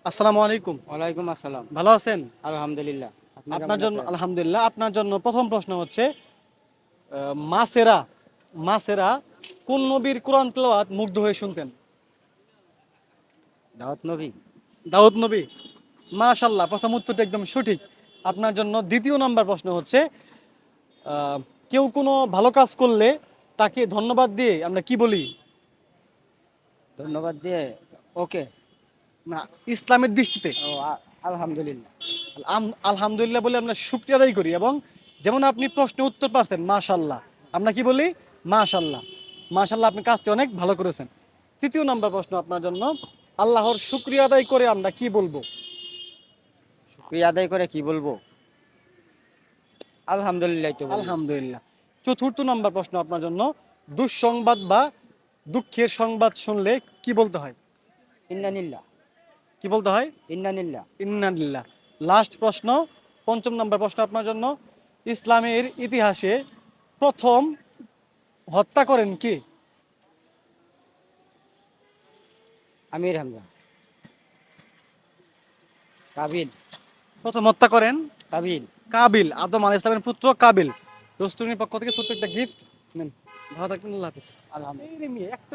আসসালামু আলাইকুম। ওয়ালাইকুম আসসালাম। ভালো আছেন? আলহামদুলিল্লাহ। আপনি আপনার কেমন জন্য আছেন? আলহামদুলিল্লাহ। আপনার জন্য প্রথম প্রশ্ন হচ্ছে মাসেরা মাসেরা কোন নবীর কোরআন তেলাওয়াত মুগ্ধ হয়ে শুনতেন? দাওয়াত নবী। দাউদ নবী। মাশাআল্লাহ, প্রথম উত্তরটা একদম সঠিক। আপনার জন্য দ্বিতীয় নাম্বার প্রশ্ন হচ্ছে আহ, কেউ কোনো ভালো কাজ করলে তাকে ধন্যবাদ দিয়ে আমরা কি বলি? ধন্যবাদ দিয়ে ওকে। না, ইসলামের দৃষ্টিতে ও আলহামদুলিল্লাহ। আলহামদুলিল্লাহ বলে আমরা শুকরিয়া আদায় করি, এবং যেমন আপনি প্রশ্নের উত্তর পাচ্ছেন মাশাআল্লাহ, আমরা কি বলি? মাশাআল্লাহ। মাশাআল্লাহ, আপনি কাজটি অনেক ভালো করেছেন। তৃতীয় নাম্বার প্রশ্ন আপনার জন্য, আল্লাহর শুকরিয়া আদায় করে আমরা কি বলবো? শুকরিয়া আদায় করে কি বলবো? আলহামদুলিল্লাহ তো বলবো। আলহামদুলিল্লাহ। চতুর্থ নাম্বার প্রশ্ন আপনার জন্য, দুঃসংবাদ বা দুঃখের সংবাদ শুনলে কি বলতে হয়? ইন্নানিল্লাহ। কি বলতে হয়? ইন্নানিল্লাহ। ইন্নালিল্লাহ। লাস্ট প্রশ্ন, পঞ্চম নাম্বার প্রশ্ন আপনার জন্য, ইসলামের ইতিহাসে প্রথম হত্যা করেন কে? আমির হামজা। কাবিল। প্রথম হত্যা করেন কাবিল। কাবিল, আদম আলাইহিস সালামের পুত্র কাবিল। দোস্তনের পক্ষ থেকে ছোট্ট একটা গিফট নেন। ভালো থাকবেন, আল্লাহ হাফেজ। আলহামদুলিল্লাহ। এই রে মিয়া, একটা